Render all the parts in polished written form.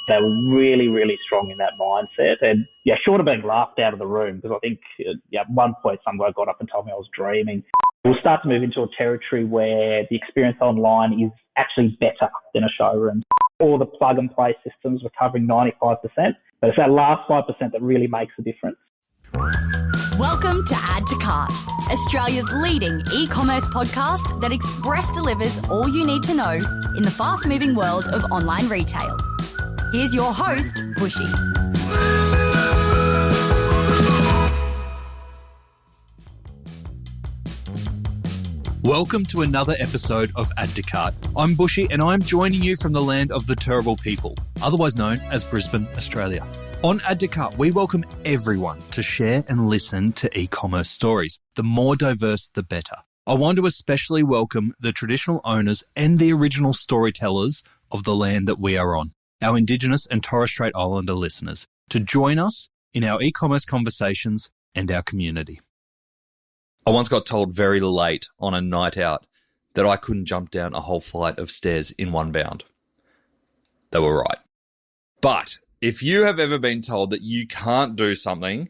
They were really, really strong in that mindset. And short of being laughed out of the room, because I think at one point some guy got up and told me I was dreaming. We'll start to move into a territory where the experience online is actually better than a showroom. All the plug and play systems were covering 95%, but it's that last 5% that really makes a difference. Welcome to Add to Cart, Australia's leading e-commerce podcast that express delivers all you need to know in the fast-moving world of online retail. Here's your host, Bushy. Welcome to another episode of Add to Cart. I'm Bushy and I'm joining you from the land of the Turrbal people, otherwise known as Brisbane, Australia. On Add to Cart, we welcome everyone to share and listen to e-commerce stories. The more diverse, the better. I want to especially welcome the traditional owners and the original storytellers of the land that we are on, our Indigenous and Torres Strait Islander listeners, to join us in our e-commerce conversations and our community. I once got told very late on a night out that I couldn't jump down a whole flight of stairs in one bound. They were right. But if you have ever been told that you can't do something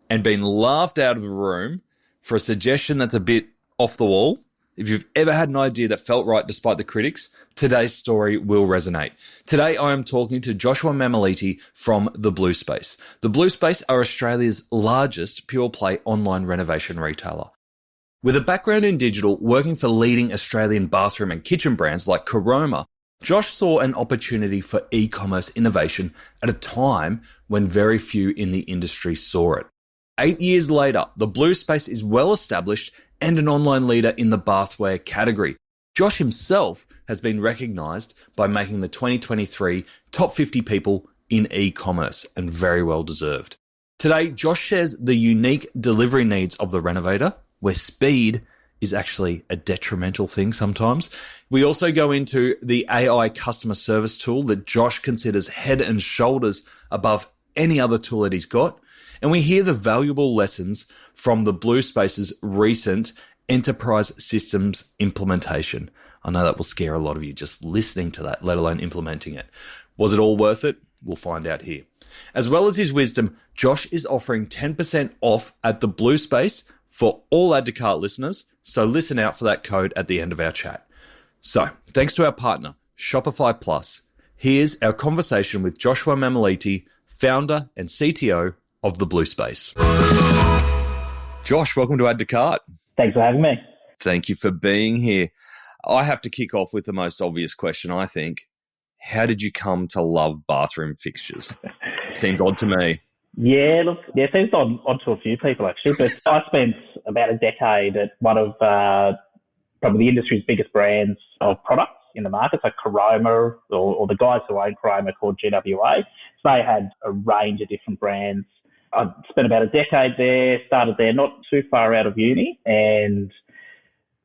and been laughed out of the room for a suggestion that's a bit off the wall, if you've ever had an idea that felt right despite the critics, today's story will resonate. Today I am talking to Joshua Mammoliti from The Blue Space. The Blue Space are Australia's largest pure-play online renovation retailer. With a background in digital, working for leading Australian bathroom and kitchen brands like Caroma, Josh saw an opportunity for e-commerce innovation at a time when very few in the industry saw it. 8 years later, The Blue Space is well established and an online leader in the bathware category. Josh himself has been recognised by making the 2023 top 50 people in e-commerce, and very well deserved. Today, Josh shares the unique delivery needs of the renovator, where speed is actually a detrimental thing sometimes. We also go into the AI customer service tool that Josh considers head and shoulders above any other tool that he's got. And we hear the valuable lessons from the Blue Space's recent enterprise systems implementation. I know that will scare a lot of you just listening to that, let alone implementing it. Was it all worth it? We'll find out here. As well as his wisdom, Josh is offering 10% off at the Blue Space for all Add to Cart listeners, so listen out for that code at the end of our chat. So, thanks to our partner, Shopify Plus, here's our conversation with Joshua Mammoliti, founder and CTO of The Blue Space. Josh, welcome to Add to Cart. Thanks for having me. Thank you for being here. I have to kick off with the most obvious question, I think. How did you come to love bathroom fixtures? It seemed odd to me. Yeah, look, it seems odd to a few people actually, but I spent about a decade at one of probably the industry's biggest brands of products in the market, so Caroma, or the guys who own Caroma called GWA. So they had a range of different brands. I spent about a decade there, started there not too far out of uni, and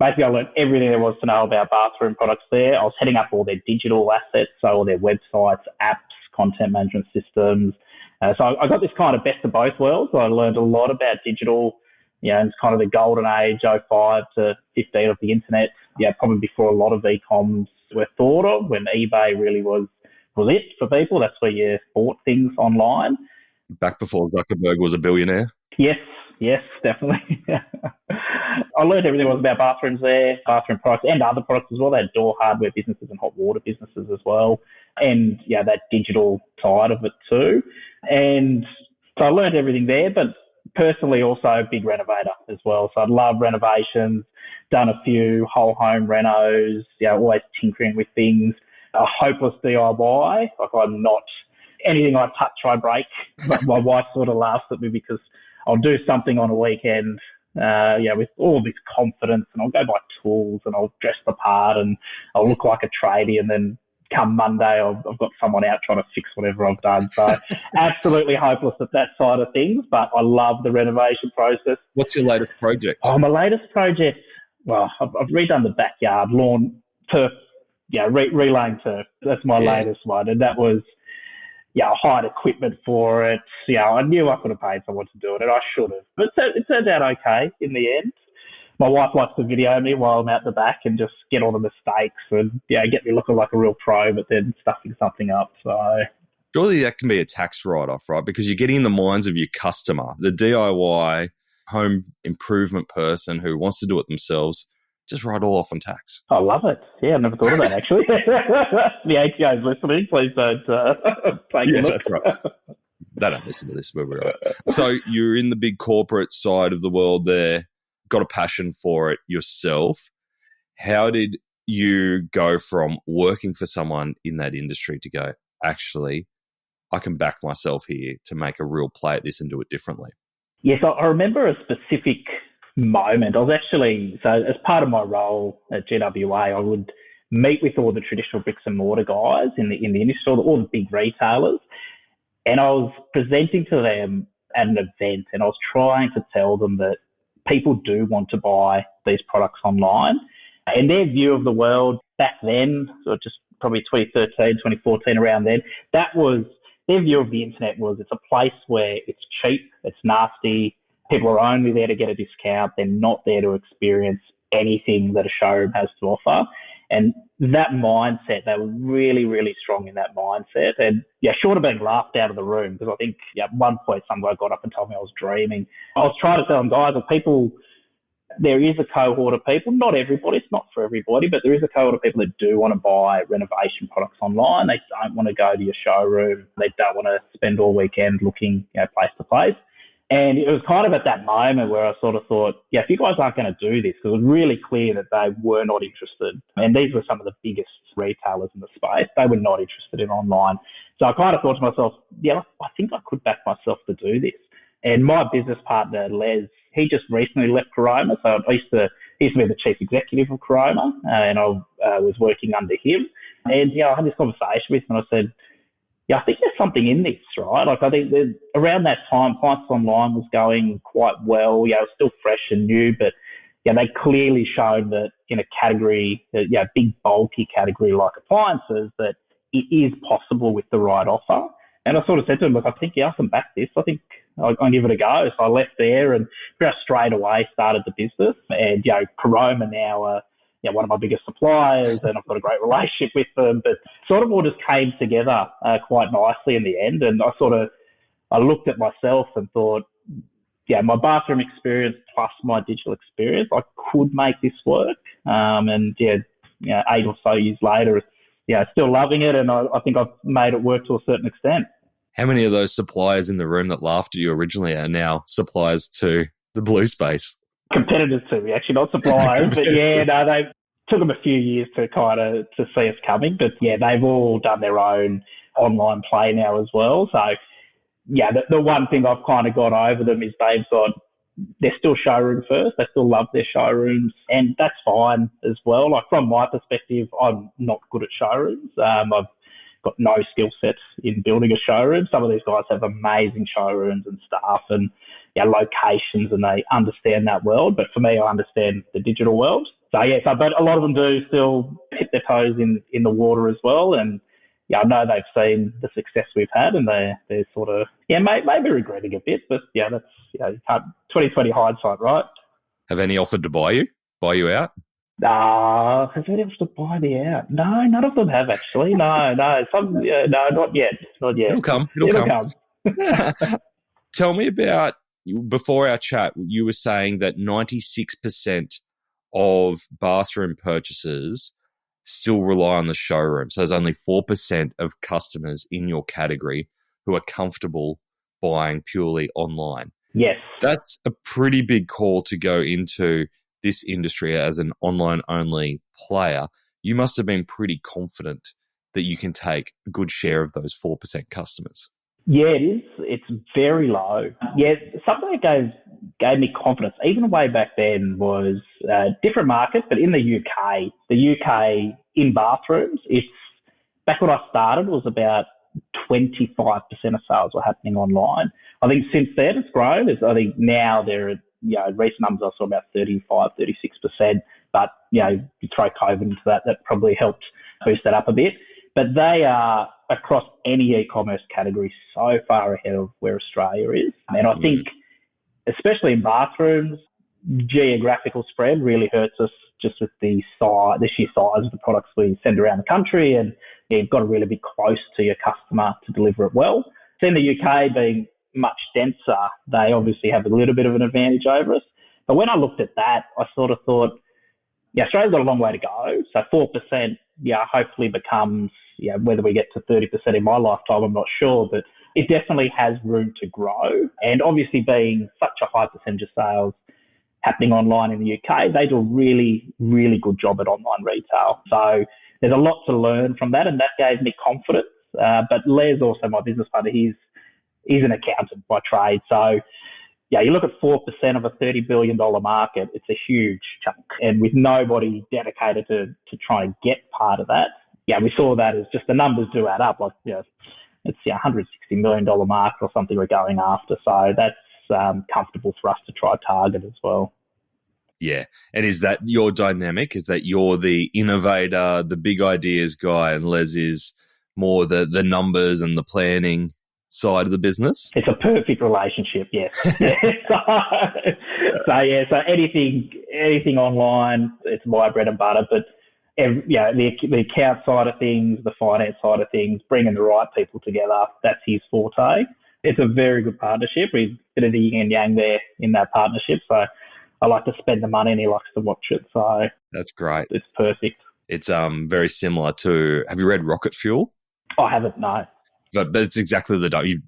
basically I learned everything there was to know about bathroom products there. I was heading up all their digital assets, so all their websites, apps, content management systems. So I got this kind of best of both worlds. I learned a lot about digital, it's kind of the golden age, 05 to 15 of the internet, probably before a lot of e-coms were thought of, when eBay really was it for people. That's where you bought things online. Back before Zuckerberg was a billionaire? Yes, definitely. I learned everything was about bathrooms there, bathroom products and other products as well. They had door hardware businesses and hot water businesses as well. And that digital side of it too. And so I learned everything there, but personally also a big renovator as well. So I love renovations, done a few whole home renos, always tinkering with things, a hopeless DIY. Like I'm not, anything I touch, I break. My wife sort of laughs at me because I'll do something on a weekend, with all this confidence, and I'll go buy tools and I'll dress the part and I'll look like a tradie, and then come Monday, I've got someone out trying to fix whatever I've done. So absolutely hopeless at that side of things, but I love the renovation process. What's your latest project? Oh, my latest project, well, I've redone the backyard, lawn, turf, relaying turf. That's my latest one. And that was, I hired equipment for it. I knew I could have paid someone to do it, and I should have. But it turned out okay in the end. My wife likes to video me while I'm out the back and just get all the mistakes and, get me looking like a real pro, but then stuffing something up. So Surely that can be a tax write-off, right? Because you're getting in the minds of your customer, the DIY home improvement person who wants to do it themselves. Just write all off on tax. I love it. Yeah, I never thought of that, actually. The ATO's listening. Please don't take a look. That's right. They don't listen to this, but we're right. So you're in the big corporate side of the world there, got a passion for it yourself. How did you go from working for someone in that industry to go, actually, I can back myself here to make a real play at this and do it differently? Yes, I remember a specific moment. I was actually, so as part of my role at GWA, I would meet with all the traditional bricks and mortar guys in the industry, all the big retailers, and I was presenting to them at an event, and I was trying to tell them that people do want to buy these products online, and their view of the world back then, so just probably 2013, 2014, around then, that was their view of the internet was it's a place where it's cheap, it's nasty, people are only there to get a discount, they're not there to experience anything that a showroom has to offer. And that mindset, they were really, really strong in that mindset. And yeah, short of being laughed out of the room, because I think at one point some guy got up and told me I was dreaming. I was trying to tell them, guys, there is a cohort of people, not everybody, it's not for everybody, but there is a cohort of people that do want to buy renovation products online. They don't want to go to your showroom. They don't want to spend all weekend looking, place to place. And it was kind of at that moment where I sort of thought, yeah, if you guys aren't going to do this, because it was really clear that they were not interested. And these were some of the biggest retailers in the space. They were not interested in online. So I kind of thought to myself, yeah, I think I could back myself to do this. And my business partner, Les, he just recently left Caroma. So I used to be the chief executive of Caroma, and I was working under him. And, I had this conversation with him, and I said, yeah, I think there's something in this, right? Like, I think around that time, Appliances Online was going quite well. It was still fresh and new, but they clearly showed that in a category, big bulky category like appliances, that it is possible with the right offer. And I sort of said to him, look, I think, I can back this. I think I'll give it a go. So I left there and pretty much straight away started the business. And, Caroma now are one of my biggest suppliers, and I've got a great relationship with them. But sort of all just came together quite nicely in the end. And I looked at myself and thought, my bathroom experience plus my digital experience, I could make this work. 8 or so years later, still loving it, and I think I've made it work to a certain extent. How many of those suppliers in the room that laughed at you originally are now suppliers to the blue space? Competitors to me, actually, not suppliers. But they took them a few years to to see us coming. But they've all done their own online play now as well. So the one thing I've kind of got over them is they're still showroom first. They still love their showrooms, and that's fine as well. Like, from my perspective, I'm not good at showrooms. I've got no skill sets in building a showroom. Some of these guys have amazing showrooms and staff and locations, and they understand that world. But for me, I understand the digital world. So but a lot of them do still dip their toes in the water as well. And I know they've seen the success we've had, and they're sort of maybe regretting a bit. But that's you can't 2020 hindsight, right? Have any offered to buy you out? Has anyone offered to buy me out? No, none of them have actually. No, some no, not yet. It'll come. Tell me about, before our chat, you were saying that 96% of bathroom purchases still rely on the showroom. So there's only 4% of customers in your category who are comfortable buying purely online. Yes. That's a pretty big call to go into this industry as an online-only player. You must have been pretty confident that you can take a good share of those 4% customers. Yeah, it is. It's very low. Yeah, something that gave me confidence, even way back then, was different markets, but in the UK in bathrooms, back when I started, it was about 25% of sales were happening online. I think since then it's grown. I think now there are, recent numbers I saw about 35, 36%, but, you throw COVID into that probably helped boost that up a bit. But they are, across any e-commerce category, so far ahead of where Australia is. And I think, especially in bathrooms, geographical spread really hurts us just with the sheer size of the products we send around the country. And, you've got to really be close to your customer to deliver it well. So in the UK, being much denser, they obviously have a little bit of an advantage over us. But when I looked at that, I sort of thought, yeah, Australia's got a long way to go. So 4%, hopefully becomes, whether we get to 30% in my lifetime, I'm not sure, but it definitely has room to grow. And obviously being such a high percentage of sales happening online in the UK, they do a really, really good job at online retail. So there's a lot to learn from that, and that gave me confidence. But Les, also my business partner, he's an accountant by trade. So, you look at 4% of a $30 billion market, it's a huge chunk. And with nobody dedicated to try and get part of that, we saw that as just the numbers do add up. Like, it's a $160 million market or something we're going after. So that's comfortable for us to try target as well. Yeah. And is that your dynamic? Is that you're the innovator, the big ideas guy, and Les is more the numbers and the planning side of the business? It's a perfect relationship, yes. So anything online, it's my bread and butter. But the account side of things, the finance side of things, bringing the right people together, that's his forte. It's a very good partnership. We've a bit of the yin and yang there in that partnership. So I like to spend the money and he likes to watch it. So that's great. It's perfect. It's very similar to, have you read Rocket Fuel? I haven't, no. But it's exactly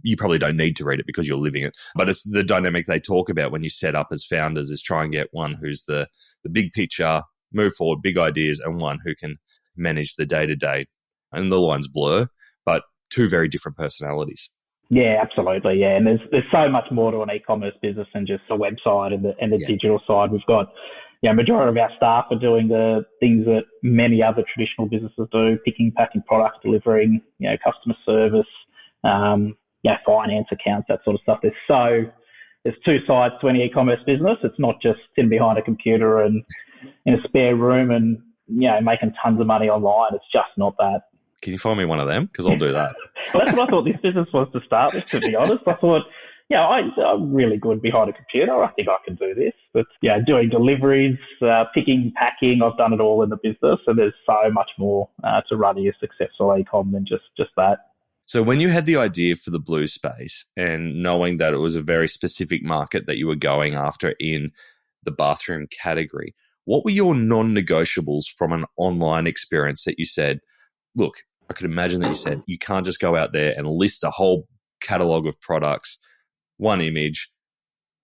you probably don't need to read it because you're living it. But it's the dynamic they talk about when you set up as founders is try and get one who's the big picture, move forward, big ideas, and one who can manage the day-to-day. And the lines blur, but two very different personalities. Yeah, absolutely. Yeah, and there's so much more to an e-commerce business than just a website and the digital side. We've got, majority of our staff are doing the things that many other traditional businesses do: picking, packing products, delivering, customer service, finance, accounts, that sort of stuff. There's two sides to any e-commerce business. It's not just sitting behind a computer and in a spare room and making tons of money online. It's just not that. Can you find me one of them? Because I'll do that. Well, that's what I thought this business was to start with, to be honest. I thought, I'm really good behind a computer. I think I can do this. But, doing deliveries, picking, packing, I've done it all in the business. And there's so much more to running a successful e-com than just that. So when you had the idea for the blue space and knowing that it was a very specific market that you were going after in the bathroom category, what were your non-negotiables from an online experience that you said, look, I could imagine that you said you can't just go out there and list a whole catalog of products, one image,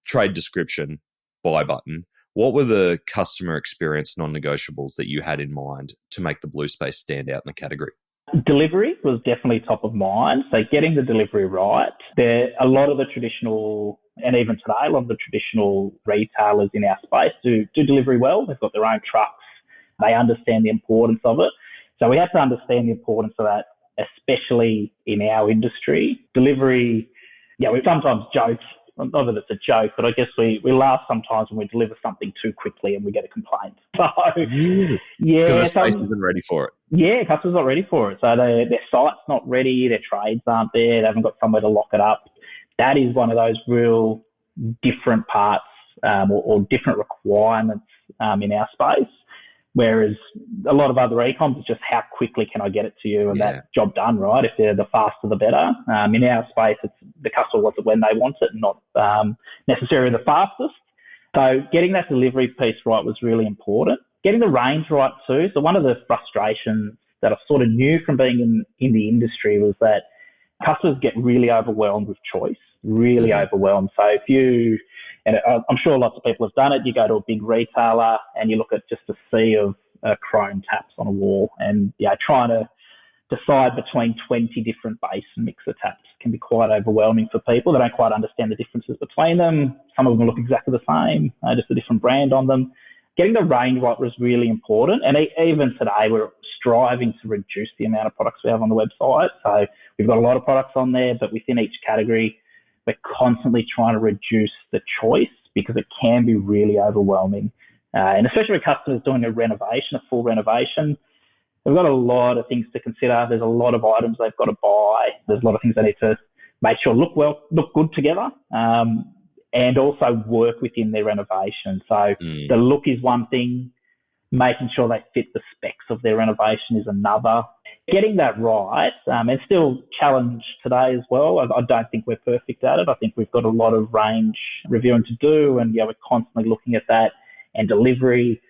trade description, buy button. What were the customer experience non-negotiables that you had in mind to make the blue space stand out in the category? Delivery was definitely top of mind. So getting the delivery right. A lot of the traditional, and even today, a lot of the traditional retailers in our space do delivery well. They've got their own trucks. They understand the importance of it. So we have to understand the importance of that, especially in our industry. Delivery, we sometimes joke, not that it's a joke, but I guess we laugh sometimes when we deliver something too quickly and we get a complaint. So, because the space isn't ready for it. Yeah, customers not ready for it. So their site's not ready, their trades aren't there, they haven't got somewhere to lock it up. That is one of those real different parts or different requirements in our space. Whereas a lot of other e-coms is just how quickly can I get it to you and that job done, right? If they're the faster, the better. In our space, it's the customer wants it when they want it, not necessarily the fastest. So getting that delivery piece right was really important. Getting the range right too. So one of the frustrations that I sort of knew from being in the industry was that customers get really overwhelmed with choice, really overwhelmed. So and I'm sure lots of people have done it, you go to a big retailer and you look at just a sea of chrome taps on a wall and trying to decide between 20 different base and mixer taps can be quite overwhelming for people. They don't quite understand the differences between them. Some of them look exactly the same, just a different brand on them. Getting the range right was really important. And even today, we're striving to reduce the amount of products we have on the website. So we've got a lot of products on there, but within each category, we're constantly trying to reduce the choice because it can be really overwhelming. And especially with customers doing a renovation, a full renovation, they've got a lot of things to consider. There's a lot of items they've got to buy. There's a lot of things they need to make sure look good together, and also work within their renovation. So the look is one thing. Making sure they fit the specs of their renovation is another. getting that right, and still challenged today as well. I don't think we're perfect at it. I think we've got a lot of range reviewing to do, and we're constantly looking at that and delivery.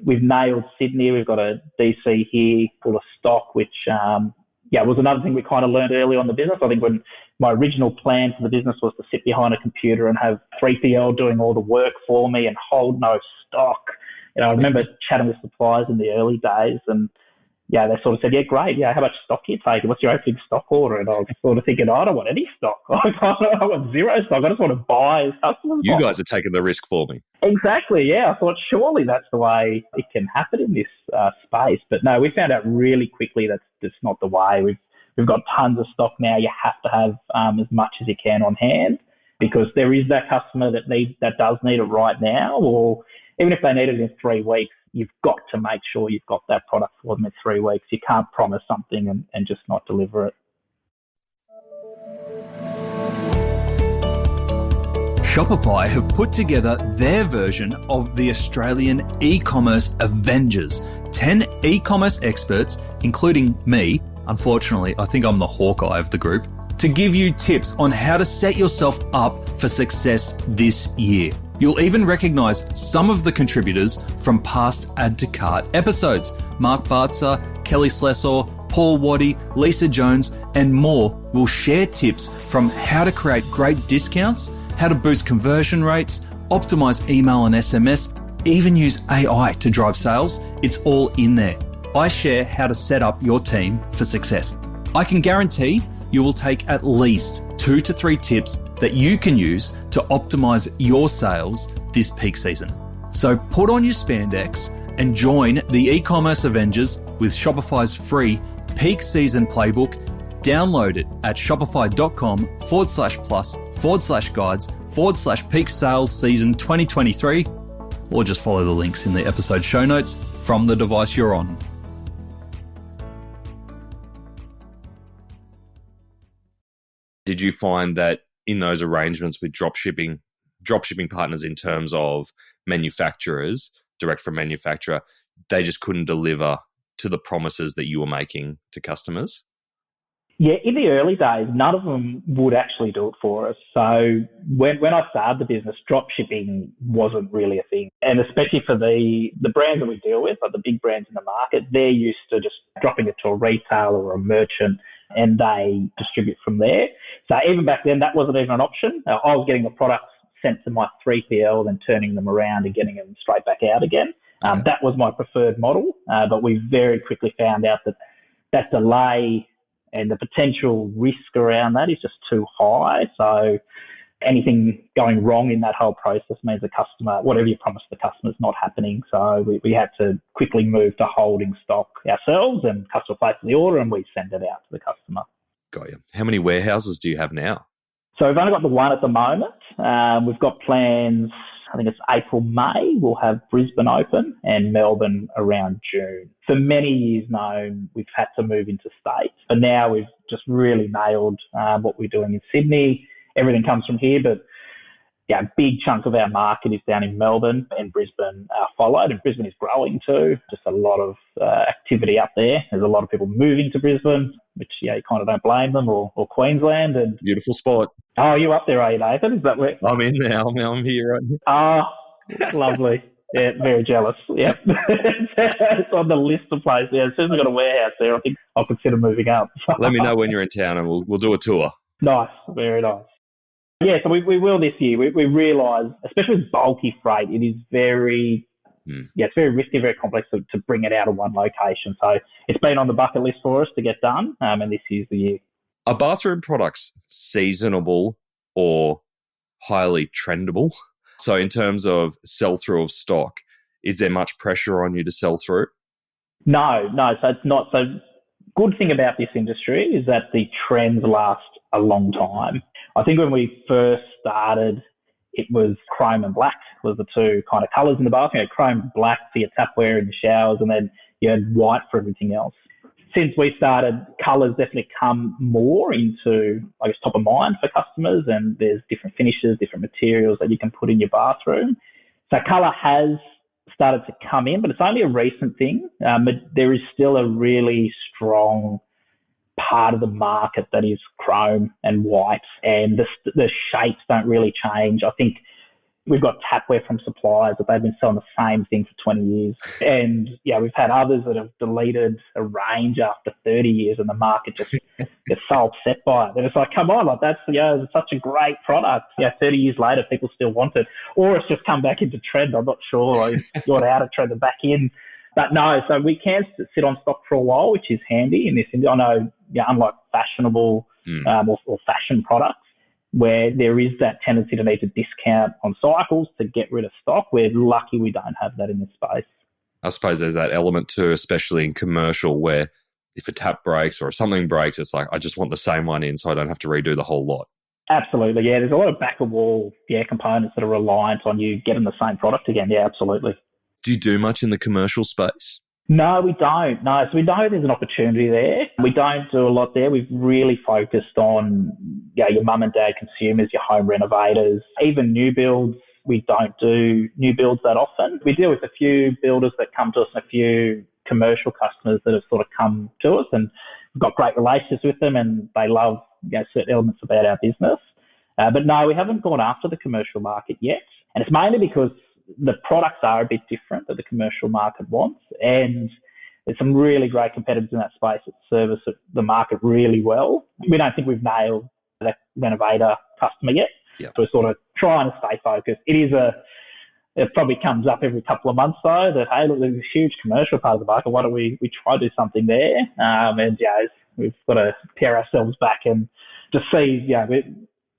We've nailed Sydney. We've got a DC here full of stock, which was another thing we kind of learned early on in the business. I think when my original plan for the business was to sit behind a computer and have 3PL doing all the work for me and hold no stock. I remember chatting with suppliers in the early days, and they sort of said, yeah, great. Yeah, how much stock are you taking? What's your opening stock order? And I was sort of thinking, I don't want any stock. I want zero stock. I just want to buy as customers. You guys are taking the risk for me. Exactly, yeah. I thought surely that's the way it can happen in this space. But no, we found out really quickly that's just not the way. We've got tons of stock now. You have to have as much as you can on hand, because there is that customer that does need it right now, or even if they need it in 3 weeks, you've got to make sure you've got that product for them in 3 weeks. You can't promise something and just not deliver it. Shopify have put together their version of the Australian e-commerce Avengers. 10 e-commerce experts, including me, unfortunately, I think I'm the Hawkeye of the group, to give you tips on how to set yourself up for success this year. You'll even recognise some of the contributors from past Add to Cart episodes. Mark Bartzer, Kelly Slessor, Paul Waddy, Lisa Jones, and more will share tips from how to create great discounts, how to boost conversion rates, optimise email and SMS, even use AI to drive sales. It's all in there. I share how to set up your team for success. I can guarantee you will take at least 2 to 3 tips that you can use to optimize your sales this peak season. So put on your spandex and join the e-commerce Avengers with Shopify's free peak season playbook. Download it at shopify.com/plus/guides/peak sales season 2023, or just follow the links in the episode show notes from the device you're on. Did you find that in those arrangements with dropshipping partners in terms of manufacturers, direct from manufacturer, they just couldn't deliver to the promises that you were making to customers? Yeah, in the early days, none of them would actually do it for us. So when I started the business, dropshipping wasn't really a thing. And especially for the brands that we deal with, like the big brands in the market, they're used to just dropping it to a retailer or a merchant and they distribute from there. So even back then, that wasn't even an option. I was getting the products sent to my 3PL, then turning them around and getting them straight back out again. That was my preferred model. But we very quickly found out that delay and the potential risk around that is just too high. So anything going wrong in that whole process means the customer, whatever you promised the customer, is not happening. So we had to quickly move to holding stock ourselves, and customer places the order and we send it out to the customer. Got you. How many warehouses do you have now? So we've only got the one at the moment. We've got plans, I think it's April, May, we'll have Brisbane open and Melbourne around June. For many years known, we've had to move into states, but now we've just really nailed what we're doing in Sydney. Everything comes from here, but a big chunk of our market is down in Melbourne, and Brisbane followed, and Brisbane is growing too. Just a lot of activity up there. There's a lot of people moving to Brisbane, which you kind of don't blame them, or Queensland. And beautiful spot. Oh, you up there, are you, Nathan? Is that where? I'm in now. I'm here right now. Lovely. Yeah, very jealous. Yeah, it's on the list of places. Yeah, as soon as I've got a warehouse there, I think I'll consider moving up. Let me know when you're in town, and we'll do a tour. Nice, very nice. Yeah, so we will this year. We realise, especially with bulky freight, it is very, it's very risky, very complex to bring it out of one location. So it's been on the bucket list for us to get done, and this is the year. Are bathroom products seasonable or highly trendable? So in terms of sell-through of stock, is there much pressure on you to sell through? No. So it's not. So good thing about this industry is that the trends last a long time. I think when we first started, it was chrome and black was the two kind of colours in the bathroom. You had chrome and black for your tapware in the showers, and then you had white for everything else. Since we started, colours definitely come more into, I guess, top of mind for customers, and there's different finishes, different materials that you can put in your bathroom. So colour has started to come in, but it's only a recent thing. But there is still a really strong part of the market that is chrome and white, and the shapes don't really change. I think we've got tapware from suppliers that they've been selling the same thing for 20 years. And yeah, we've had others that have deleted a range after 30 years and the market just gets so upset by it. And it's like, come on, like that's, it's such a great product. 30 years later, people still want it. Or it's just come back into trend. I'm not sure. Like, it's got out of trend and back in. But no, so we can sit on stock for a while, which is handy in this. I know, unlike fashionable or fashion products, where there is that tendency to need to discount on cycles to get rid of stock, we're lucky we don't have that in this space. I suppose there's that element too, especially in commercial, where if a tap breaks or if something breaks, it's like, I just want the same one in so I don't have to redo the whole lot. Absolutely, yeah. There's a lot of back-of-wall components that are reliant on you getting the same product again. Yeah, absolutely. Do you do much in the commercial space? No, we don't. No, so we know there's an opportunity there. We don't do a lot there. We've really focused on your mum and dad consumers, your home renovators, even new builds. We don't do new builds that often. We deal with a few builders that come to us and a few commercial customers that have sort of come to us, and we've got great relations with them and they love certain elements about our business. But no, we haven't gone after the commercial market yet. And it's mainly because the products are a bit different that the commercial market wants, and there's some really great competitors in that space that service the market really well. We don't think we've nailed that renovator customer yet. Yep. So we're sort of trying to stay focused. It probably comes up every couple of months though that, hey, look, there's a huge commercial part of the market. Why don't we try to do something there? And we've got to pair ourselves back and just see,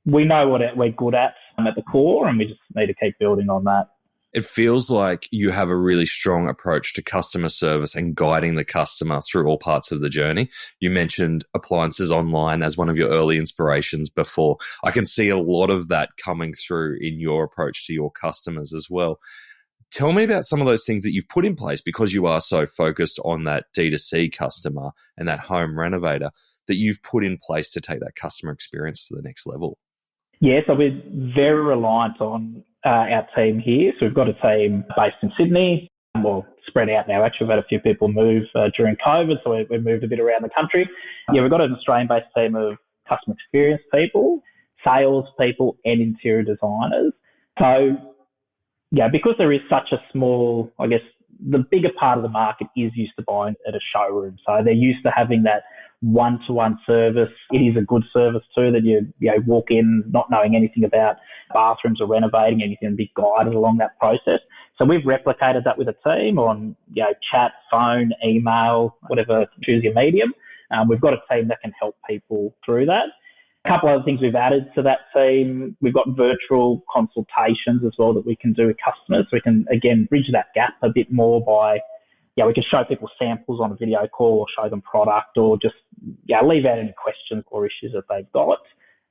we know what we're good at the core, and we just need to keep building on that. It feels like you have a really strong approach to customer service and guiding the customer through all parts of the journey. You mentioned appliances online as one of your early inspirations before. I can see a lot of that coming through in your approach to your customers as well. Tell me about some of those things that you've put in place, because you are so focused on that D2C customer and that home renovator, that you've put in place to take that customer experience to the next level. Yeah, so we're very reliant on our team here. So we've got a team based in Sydney, well, spread out now. Actually, we've had a few people move during COVID, so we've moved a bit around the country. Yeah, we've got an Australian-based team of customer experience people, sales people, and interior designers. So, because there is such a small, I guess, the bigger part of the market is used to buying at a showroom. So they're used to having that one-to-one service. It is a good service too, that you walk in not knowing anything about bathrooms or renovating anything and be guided along that process. So we've replicated that with a team on chat, phone, email, whatever, choose your medium. We've got a team that can help people through that. A couple other things we've added to that team. We've got virtual consultations as well that we can do with customers. So we can, again, bridge that gap a bit more by, we can show people samples on a video call or show them product, or just, leave out any questions or issues that they've got.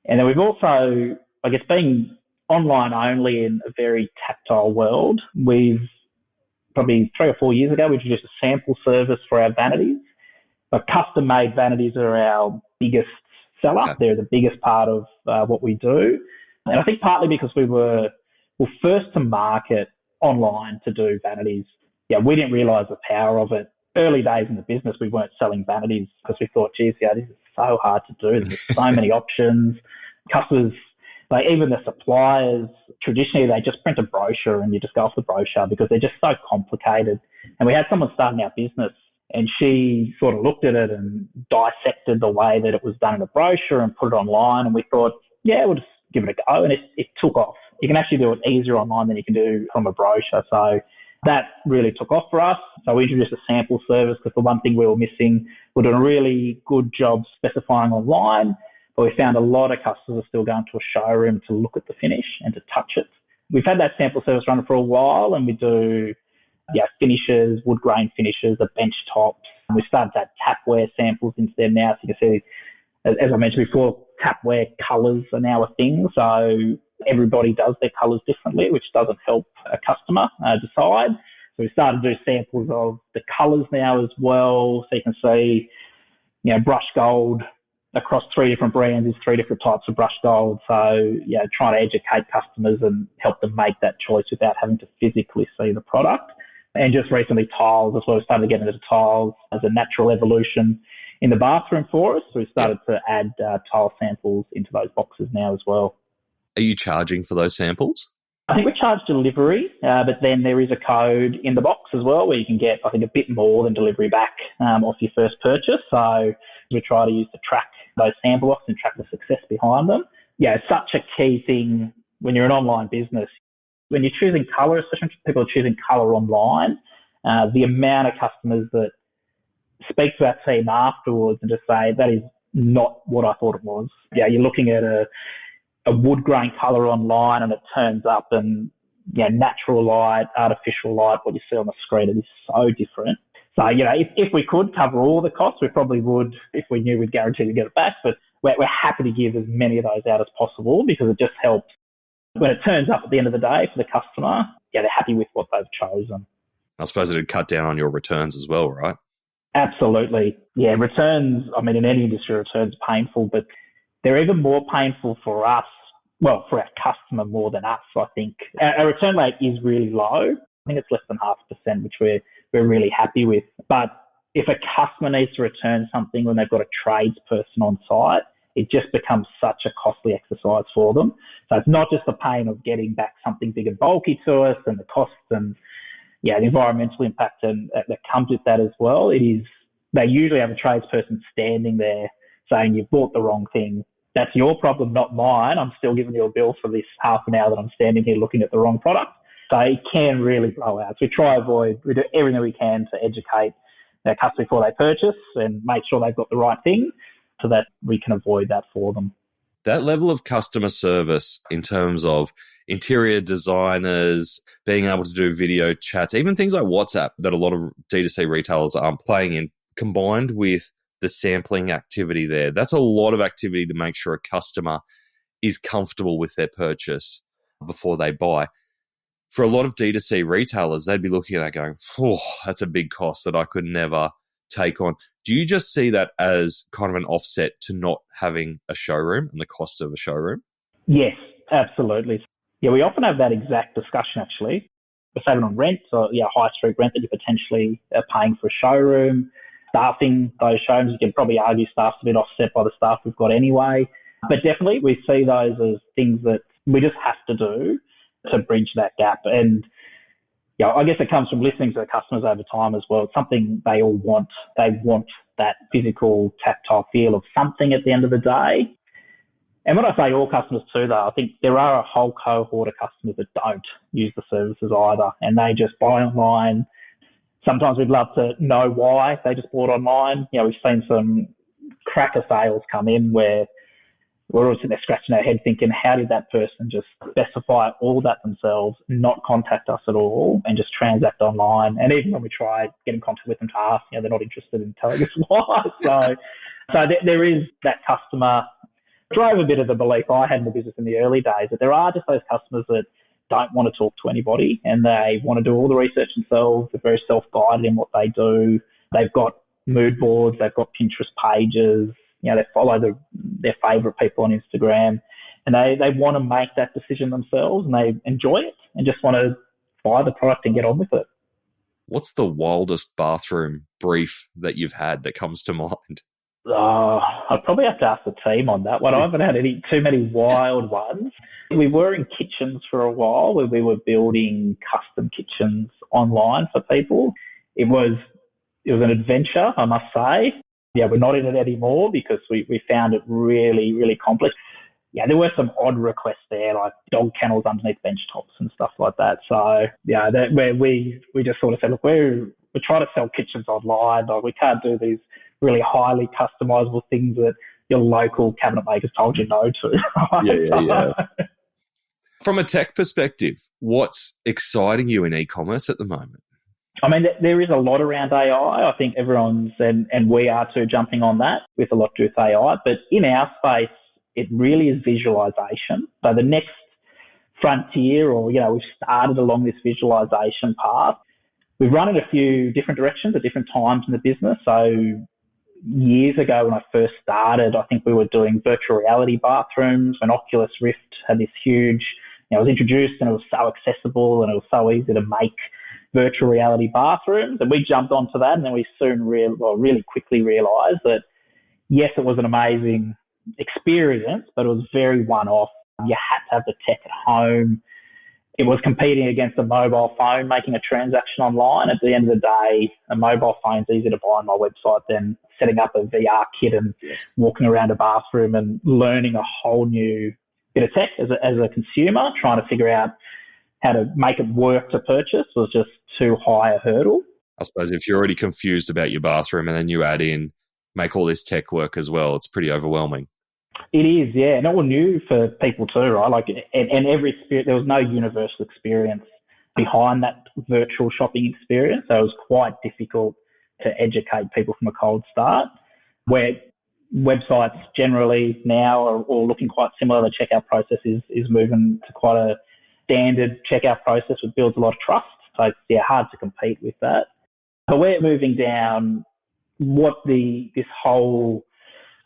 And then we've also, I guess, being online only in a very tactile world, we've probably 3 or 4 years ago, we introduced a sample service for our vanities. But custom-made vanities are our biggest seller. Okay. They're the biggest part of what we do. And I think partly because we were first to market online to do vanities. We didn't realise the power of it. Early days in the business, we weren't selling vanities because we thought, geez, this is so hard to do. There's so many options. Customers, even the suppliers, traditionally they just print a brochure and you just go off the brochure because they're just so complicated. And we had someone starting our business, and she sort of looked at it and dissected the way that it was done in a brochure and put it online. And we thought, we'll just give it a go. And it took off. You can actually do it easier online than you can do from a brochure. So that really took off for us. So we introduced a sample service because the one thing we were missing, we're doing a really good job specifying online, but we found a lot of customers are still going to a showroom to look at the finish and to touch it. We've had that sample service running for a while, and we do finishes, wood grain finishes, the bench tops. We started to add tapware samples into there now. So you can see, as I mentioned before, tapware colours are now a thing. So everybody does their colours differently, which doesn't help a customer decide. So we started to do samples of the colours now as well. So you can see, brush gold across 3 different brands is 3 different types of brush gold. So, trying to educate customers and help them make that choice without having to physically see the product. And just recently tiles as well. We started getting into tiles as a natural evolution in the bathroom for us. So we started to add tile samples into those boxes now as well. Are you charging for those samples? I think we charge delivery, but then there is a code in the box as well where you can get, I think, a bit more than delivery back off your first purchase. So we try to use to track those sample boxes and track the success behind them. Yeah, it's such a key thing when you're an online business. When you're choosing colour, especially when people are choosing colour online, the amount of customers that speak to our team afterwards and just say, that is not what I thought it was. Yeah, you're looking at a wood grain colour online and it turns up and natural light, artificial light, what you see on the screen, it is so different. So, if we could cover all the costs, we probably would if we knew we'd guarantee to get it back. But we're happy to give as many of those out as possible because it just helps. When it turns up at the end of the day for the customer, they're happy with what they've chosen. I suppose it'd cut down on your returns as well, right? Absolutely. Yeah, returns, in any industry, returns are painful, but they're even more painful for us, for our customer more than us, I think. Our return rate is really low. I think it's less than 0.5%, which we're really happy with. But if a customer needs to return something when they've got a tradesperson on site, it just becomes such a costly exercise for them. So it's not just the pain of getting back something big and bulky to us and the costs and the environmental impact and that comes with that as well. It is, they usually have a tradesperson standing there saying, you've bought the wrong thing. That's your problem, not mine. I'm still giving you a bill for this half an hour that I'm standing here looking at the wrong product. So it can really blow out. So we do everything we can to educate our customers before they purchase and make sure they've got the right thing so that we can avoid that for them. That level of customer service in terms of interior designers, being able to do video chats, even things like WhatsApp that a lot of D2C retailers are playing in, combined with the sampling activity there, that's a lot of activity to make sure a customer is comfortable with their purchase before they buy. For a lot of D2C retailers, they'd be looking at that going, that's a big cost that I could never take on. Do you just see that as kind of an offset to not having a showroom and the cost of a showroom? Yes, absolutely. Yeah, we often have that exact discussion actually. We're saving on rent, so high street rent that you're potentially paying for a showroom. Staffing those showrooms, you can probably argue staff's a bit offset by the staff we've got anyway. But definitely we see those as things that we just have to do to bridge that gap. And I guess it comes from listening to the customers over time as well. It's something they all want. They want that physical, tactile feel of something at the end of the day. And when I say all customers too, though, I think there are a whole cohort of customers that don't use the services either, and they just buy online. Sometimes we'd love to know why they just bought online. We've seen some cracker sales come in where we're all sitting there scratching our head thinking, how did that person just specify all that themselves, not contact us at all, and just transact online? And even when we try get in contact with them to ask, they're not interested in telling us why. So there is that customer. Drove a bit of the belief I had in the business in the early days that there are just those customers that don't want to talk to anybody and they want to do all the research themselves. They're very self-guided in what they do. They've got mood boards. They've got Pinterest pages. They follow their favourite people on Instagram, and they want to make that decision themselves, and they enjoy it and just want to buy the product and get on with it. What's the wildest bathroom brief that you've had that comes to mind? I'd probably have to ask the team on that one. I haven't had too many wild ones. We were in kitchens for a while where we were building custom kitchens online for people. It was an adventure, I must say. We're not in it anymore because we found it really, really complex. There were some odd requests there, like dog kennels underneath bench tops and stuff like that. So, where we just sort of said, look, we're trying to sell kitchens online. Like, we can't do these really highly customizable things that your local cabinet makers told you no to. Yeah. From a tech perspective, what's exciting you in e-commerce at the moment? There is a lot around AI. I think everyone's, and we are too, jumping on that with a lot to do with AI. But in our space, it really is visualization. So the next frontier, or, we've started along this visualization path. We've run in a few different directions at different times in the business. So years ago when I first started, I think we were doing virtual reality bathrooms when Oculus Rift had this huge, it was introduced and it was so accessible and it was so easy to make virtual reality bathrooms. And we jumped onto that, and then we soon really quickly realised that yes, it was an amazing experience, but it was very one-off. You had to have the tech at home. It was competing against a mobile phone, making a transaction online. At the end of the day, a mobile phone's easier to buy on my website than setting up a VR kit and walking around a bathroom and learning a whole new bit of tech as a consumer. Trying to figure out how to make it work to purchase was just too high a hurdle. I suppose if you're already confused about your bathroom and then you add in, make all this tech work as well, it's pretty overwhelming. It is, yeah. And all new for people too, right? Like, and every experience, there was no universal experience behind that virtual shopping experience. So it was quite difficult to educate people from a cold start, where websites generally now are all looking quite similar. The checkout process is moving to quite a standard checkout process, which builds a lot of trust. So it's hard to compete with that. But we're moving down what this whole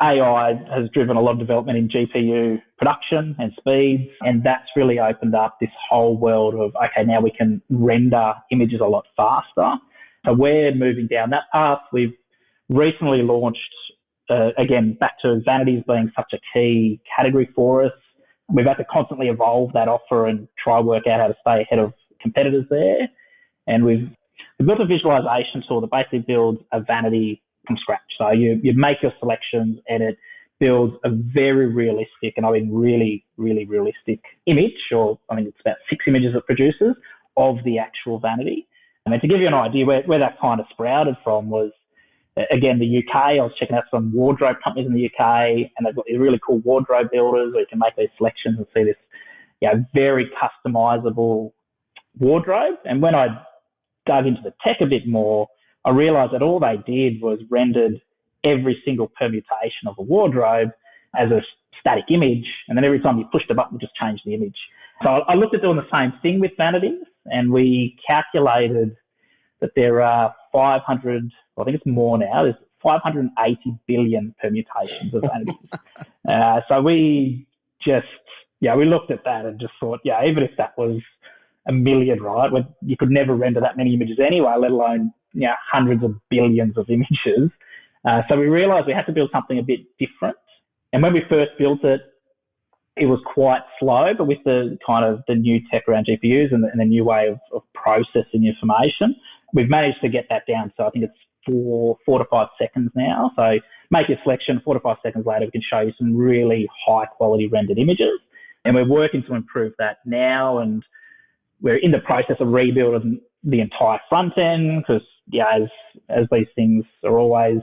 AI has driven a lot of development in GPU production and speeds, and that's really opened up this whole world of, okay, now we can render images a lot faster. So we're moving down that path. We've recently launched, again, back to vanities being such a key category for us. We've had to constantly evolve that offer and try work out how to stay ahead of competitors there. And we've built a visualization tool that basically builds a vanity from scratch. So you make your selections and it builds a very realistic, and I mean really, really realistic image, or I think it's about 6 images it produces of the actual vanity. And then to give you an idea where that kind of sprouted from was, again, the UK. I was checking out some wardrobe companies in the UK, and they've got these really cool wardrobe builders where you can make these selections and see this very customizable wardrobe. And when I dug into the tech a bit more, I realized that all they did was rendered every single permutation of a wardrobe as a static image, and then every time you pushed a button, it just changed the image. So I looked at doing the same thing with vanities, and we calculated that there are 500, I think it's more now, there's 580 billion permutations of vanities. So we just, we looked at that and just thought, even if that was a million, right, you could never render that many images anyway, let alone hundreds of billions of images. So we realized we had to build something a bit different. And when we first built it, it was quite slow, but with the kind of the new tech around GPUs and the new way of processing information, we've managed to get that down. So I think it's 4 to 5 seconds now. So make your selection, 4 to 5 seconds later, we can show you some really high quality rendered images. And we're working to improve that now. And we're in the process of rebuilding the entire front end because, as these things are always,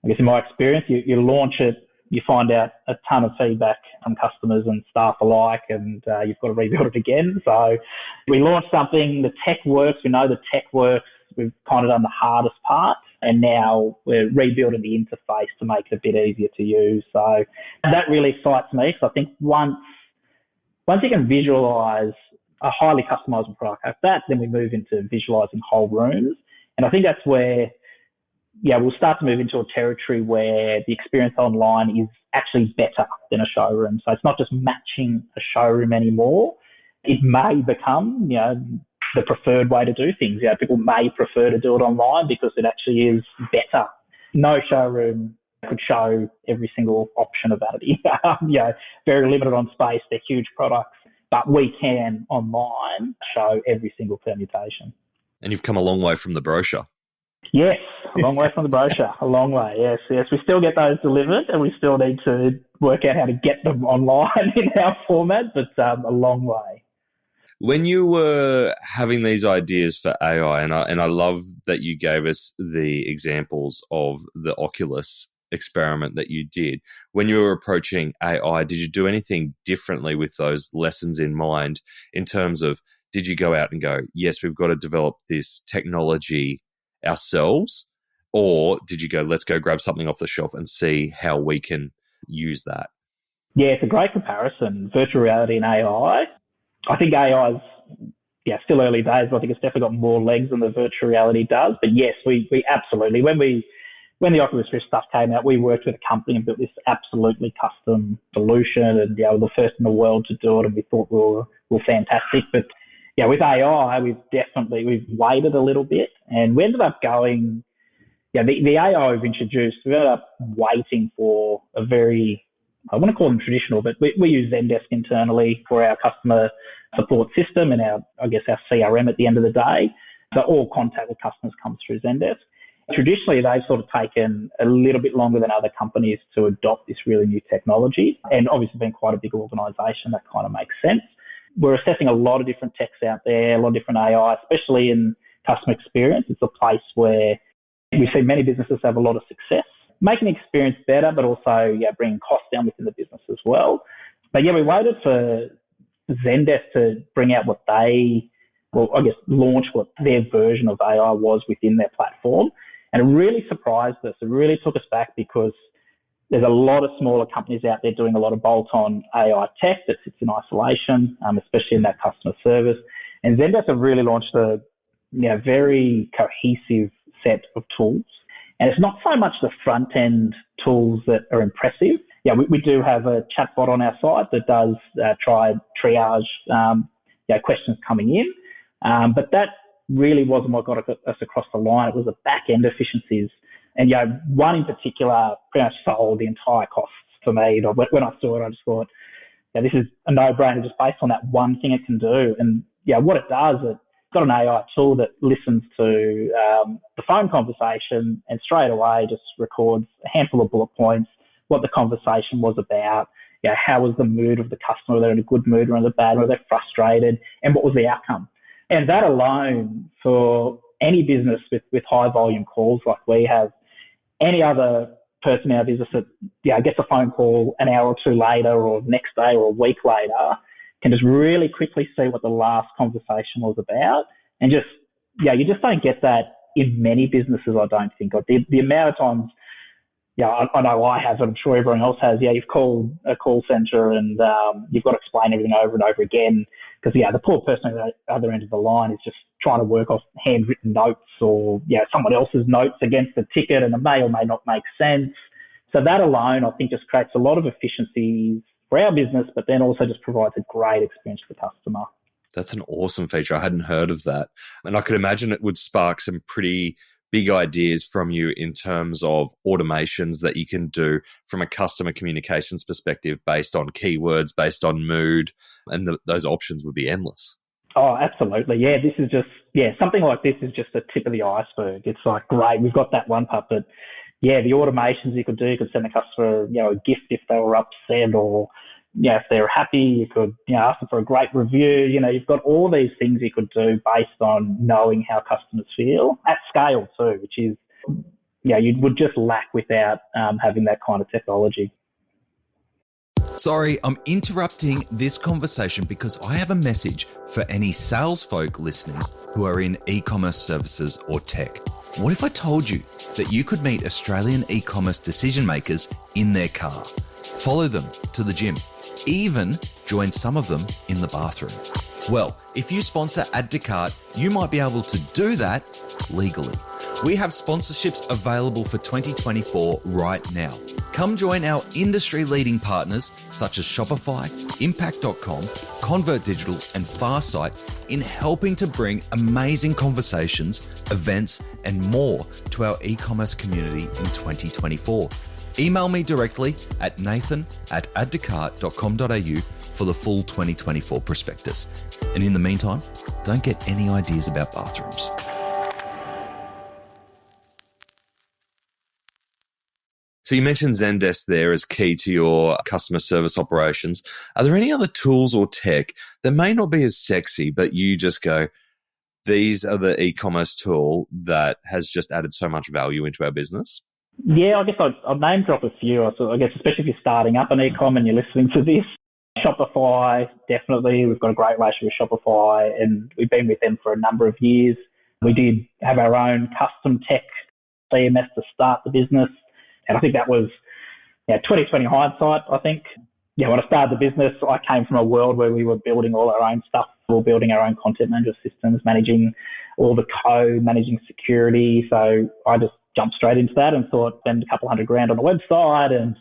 I guess in my experience, you launch it, you find out a ton of feedback from customers and staff alike, and you've got to rebuild it again. So we launched something, the tech works, we know the tech works, we've kind of done the hardest part, and now we're rebuilding the interface to make it a bit easier to use. So that really excites me because I think once you can visualize a highly customizable product like that, then we move into visualizing whole rooms. And I think that's where, we'll start to move into a territory where the experience online is actually better than a showroom. So it's not just matching a showroom anymore. It may become, the preferred way to do things. People may prefer to do it online because it actually is better. No showroom could show every single option of vanity. Very limited on space. They're huge products. But we can online show every single permutation. And you've come a long way from the brochure. Yes, a long way from the brochure. A long way, yes. We still get those delivered and we still need to work out how to get them online in our format, but a long way. When you were having these ideas for AI, and I love that you gave us the examples of the Oculus experiment that you did, when you were approaching AI, did you do anything differently with those lessons in mind in terms of, did you go out and go, yes, we've got to develop this technology ourselves, or did you go, let's go grab something off the shelf and see how we can use that? Yeah, it's a great comparison, virtual reality and AI. I think AI is still early days, but I think it's definitely got more legs than the virtual reality does. But yes, we absolutely, when the Oculus Rift stuff came out, we worked with a company and built this absolutely custom solution, and we're the first in the world to do it, and we thought we were fantastic. But with AI, we've waited a little bit, and we ended up going the AI we've introduced, we ended up waiting for a very, I want to call them traditional, but we use Zendesk internally for our customer support system and our CRM at the end of the day. So all contact with customers comes through Zendesk. Traditionally, they've sort of taken a little bit longer than other companies to adopt this really new technology. And obviously being quite a big organisation, that kind of makes sense. We're assessing a lot of different techs out there, a lot of different AI, especially in customer experience. It's a place where we see many businesses have a lot of success, making the experience better, but also bringing costs down within the business as well. But we waited for Zendesk to bring out launch what their version of AI was within their platform. And it really surprised us. It really took us back because there's a lot of smaller companies out there doing a lot of bolt-on AI tech that sits in isolation, especially in that customer service. And Zendesk have really launched a very cohesive set of tools. And it's not so much the front-end tools that are impressive. We do have a chatbot on our site that does triage questions coming in. But that really wasn't what got us across the line. It was the back-end efficiencies. And one in particular pretty much solved the entire costs for me. When I saw it, I just thought, this is a no-brainer just based on that one thing it can do. And what it does, it's got an AI tool that listens to the phone conversation and straight away just records a handful of bullet points, what the conversation was about, how was the mood of the customer, were they in a good mood or in a bad mood, were they frustrated, and what was the outcome. And that alone, for any business with high volume calls like we have, any other person in our business that gets a phone call an hour or two later or next day or a week later can just really quickly see what the last conversation was about. And just, you just don't get that in many businesses, I don't think. The amount of times, I know I have, and I'm sure everyone else has, you've called a call centre and you've got to explain everything over and over again because, the poor person at the other end of the line is just trying to work off handwritten notes or, someone else's notes against the ticket, and it may or may not make sense. So that alone, I think, just creates a lot of efficiencies for our business, but then also just provides a great experience for the customer. That's an awesome feature. I hadn't heard of that. And I could imagine it would spark some pretty big ideas from you in terms of automations that you can do from a customer communications perspective based on keywords, based on mood, and those options would be endless. Oh, absolutely. This is just, something like this is just the tip of the iceberg. It's like, great, we've got that one part, but the automations you could do, you could send the customer, a gift if they were upset, or, if they're happy, you could, ask them for a great review. You've got all these things you could do based on knowing how customers feel at scale too, which is, you would just lack without having that kind of technology. Sorry, I'm interrupting this conversation because I have a message for any sales folk listening who are in e-commerce services or tech. What if I told you that you could meet Australian e-commerce decision makers in their car, follow them to the gym, even join some of them in the bathroom? Well, if you sponsor Add to Cart, you might be able to do that legally. We have sponsorships available for 2024 right now. Come join our industry-leading partners such as Shopify, Impact.com, Convert Digital, and Farsight in helping to bring amazing conversations, events, and more to our e-commerce community in 2024. Email me directly at nathan@addtocart.com.au for the full 2024 prospectus. And in the meantime, don't get any ideas about bathrooms. So you mentioned Zendesk there as key to your customer service operations. Are there any other tools or tech that may not be as sexy, but you just go, these are the e-commerce tool that has just added so much value into our business? I guess I'll name drop a few. So I guess especially if you're starting up an e-com and you're listening to this, Shopify, definitely. We've got a great relationship with Shopify and we've been with them for a number of years. We did have our own custom tech CMS to start the business. And I think that was 2020 hindsight, I think. When I started the business, I came from a world where we were building all our own stuff. We were building our own content management systems, managing all the code, managing security. So I just jumped straight into that and thought, spend a couple $100,000 on a website and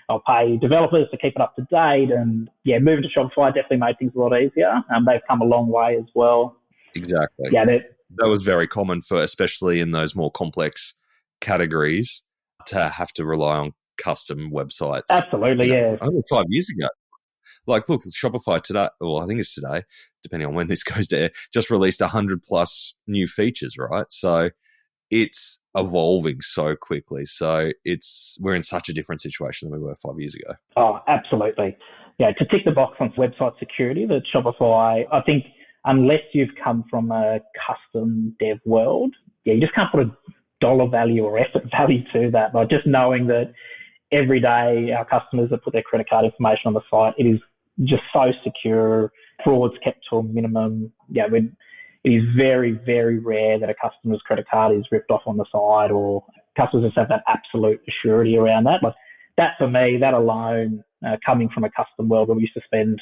I'll pay developers to keep it up to date. And moving to Shopify definitely made things a lot easier. They've come a long way as well. Exactly. That was very common for, especially in those more complex categories to have to rely on custom websites. Absolutely, yeah. Only 5 years ago. Like, look, Shopify today, well, I think it's today, depending on when this goes to air, just released 100 plus new features, right? So it's evolving so quickly. So we're in such a different situation than we were 5 years ago. Oh, absolutely. Yeah, to tick the box on website security, that Shopify, I think unless you've come from a custom dev world, you just can't put a dollar value or effort value to that. Like just knowing that every day our customers that put their credit card information on the site, it is just so secure, fraud's kept to a minimum. Yeah, it is very, very rare that a customer's credit card is ripped off on the side, or customers just have that absolute surety around that. Like that for me, that alone, coming from a custom world where we used to spend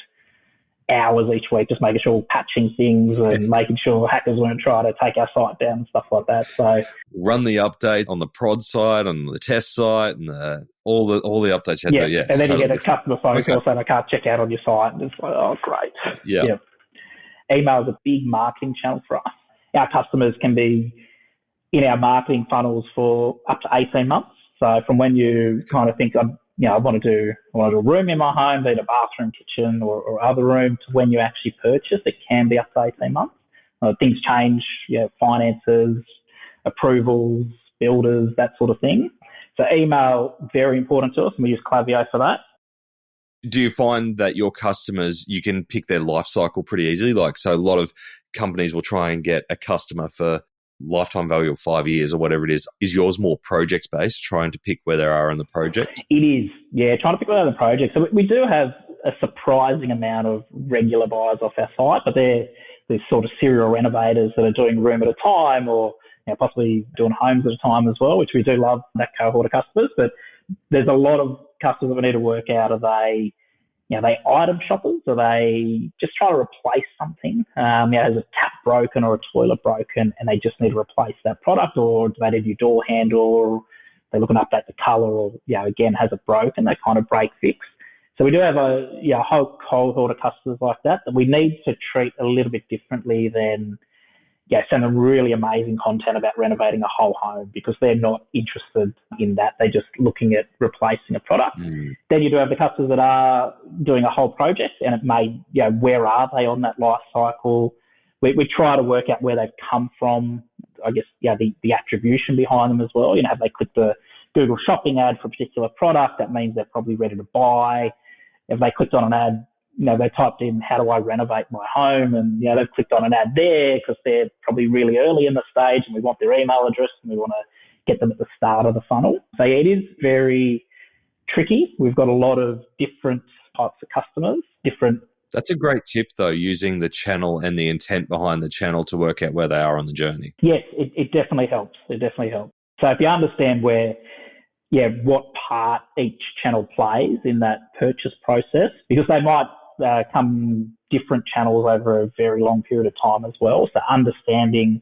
hours each week just making sure we're patching things and making sure hackers weren't trying to take our site down and stuff like that. So run the update on the prod side, on the test site, and all the updates you had to do. Yes, and then totally you get a customer phone call saying I can't check out on your site, and it's like, oh great. Yeah. Email is a big marketing channel for us. Our customers can be in our marketing funnels for up to 18 months. So from when you kind of think, I want to do a room in my home, be it a bathroom, kitchen, or other room, to when you actually purchase, it can be up to 18 months. Things change, finances, approvals, builders, that sort of thing. So email, very important to us, and we use Klaviyo for that. Do you find that your customers, you can pick their life cycle pretty easily? Like, so a lot of companies will try and get a customer for lifetime value of 5 years or whatever it is. Is yours more project-based, trying to pick where they are in the project? It is, yeah, trying to pick where they are in the project. So we do have a surprising amount of regular buyers off our site, but they're sort of serial renovators that are doing room at a time, or possibly doing homes at a time as well, which we do love that cohort of customers. But there's a lot of customers that we need to work out. Are they item shoppers? Are they just trying to replace something? Has a tap broken or a toilet broken and they just need to replace that product, or do they need a new door handle, or they're looking to update the colour, or again has it broken, they kind of break fix. So we do have a whole cohort of customers like that we need to treat a little bit differently than send them really amazing content about renovating a whole home, because they're not interested in that. They're just looking at replacing a product. Then you do have the customers that are doing a whole project, and it may, where are they on that life cycle? We try to work out where they've come from, I guess, the attribution behind them as well. Have they clicked the Google shopping ad for a particular product? That means they're probably ready to buy. If they clicked on an ad, they typed in, how do I renovate my home? And, they've clicked on an ad there because they're probably really early in the stage and we want their email address and we want to get them at the start of the funnel. So it is very tricky. We've got a lot of different types of customers, That's a great tip, though, using the channel and the intent behind the channel to work out where they are on the journey. Yes, it definitely helps. So if you understand what part each channel plays in that purchase process, because they might come different channels over a very long period of time as well. So understanding,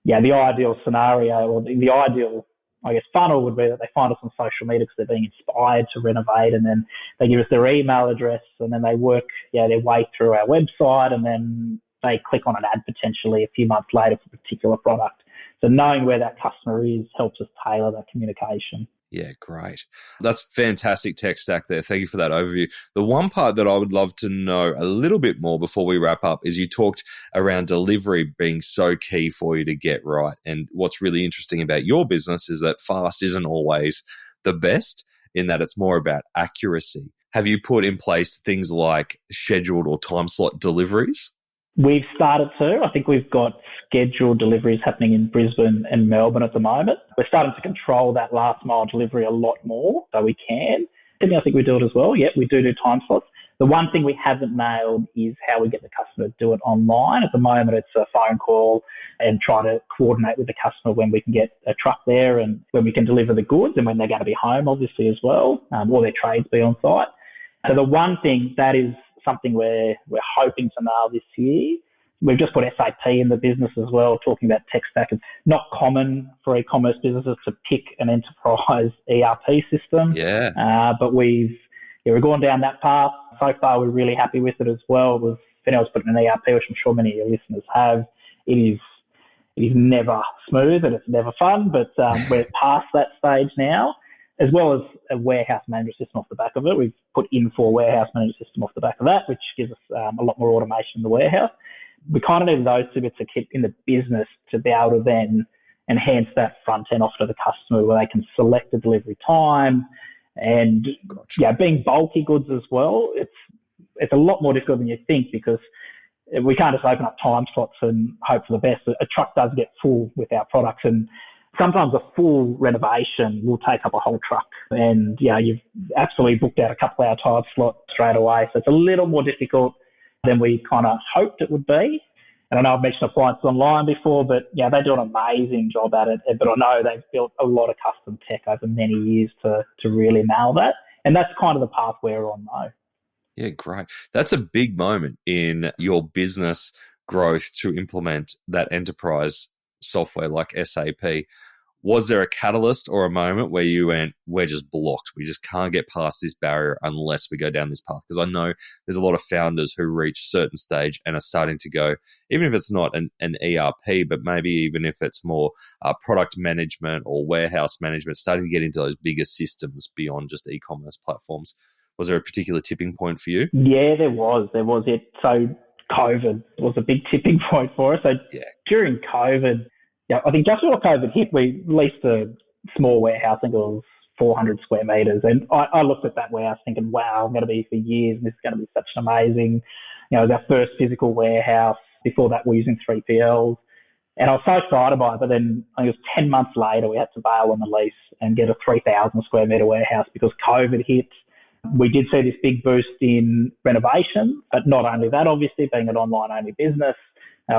the ideal scenario, or the ideal, I guess, funnel would be that they find us on social media because they're being inspired to renovate, and then they give us their email address, and then they work their way through our website, and then they click on an ad potentially a few months later for a particular product. So knowing where that customer is helps us tailor that communication. Yeah, great. That's fantastic tech stack there. Thank you for that overview. The one part that I would love to know a little bit more before we wrap up is you talked around delivery being so key for you to get right. And what's really interesting about your business is that fast isn't always the best, in that it's more about accuracy. Have you put in place things like scheduled or time slot deliveries? We've started to. I think we've got scheduled deliveries happening in Brisbane and Melbourne at the moment. We're starting to control that last mile delivery a lot more, so we can. Sydney, I think we do it as well. Yeah, we do time slots. The one thing we haven't nailed is how we get the customer to do it online. At the moment, it's a phone call and try to coordinate with the customer when we can get a truck there and when we can deliver the goods and when they're going to be home, obviously, as well, or their trades be on site. So the one thing that is something we're hoping to nail this year. We've just put SAP in the business as well, talking about tech stack. It's not common for e-commerce businesses to pick an enterprise ERP system. But we're going down that path. So far, we're really happy with it as well. If anyone's put in an ERP, which I'm sure many of your listeners have, it is It is never smooth and it's never fun, but we're past that stage now, as well as a warehouse management system off the back of it. We've put in for a warehouse management system off the back of that, which gives us a lot more automation in the warehouse. We kind of need those two bits to keep in the business to be able to then enhance that front end offer to the customer where they can select the delivery time. And being bulky goods as well, it's a lot more difficult than you think, because we can't just open up time slots and hope for the best. A truck does get full with our products, and sometimes a full renovation will take up a whole truck. And you've absolutely booked out a couple hour time slot straight away. So it's a little more difficult than we kind of hoped it would be. And I know I've mentioned Appliances Online before, but they do an amazing job at it. But I know they've built a lot of custom tech over many years to really nail that. And that's kind of the path we're on though. Yeah, great. That's a big moment in your business growth to implement that enterprise software like SAP. Was there a catalyst or a moment where you went, we're just blocked, we just can't get past this barrier unless we go down this path? Because I know there's a lot of founders who reach a certain stage and are starting to go, even if it's not an ERP, but maybe even if it's more product management or warehouse management, starting to get into those bigger systems beyond just e-commerce platforms. Was there a particular tipping point for you? Yeah, there was. So COVID was a big tipping point for us. So during COVID, I think just before COVID hit, we leased a small warehouse. I think it was 400 square meters. And I looked at that warehouse thinking, wow, I'm going to be here for years and this is going to be such an amazing, it was our first physical warehouse. Before that, we were using 3PLs. And I was so excited by it. But then I think it was 10 months later, we had to bail on the lease and get a 3,000 square meter warehouse because COVID hit. We did see this big boost in renovation, but not only that, obviously, being an online-only business,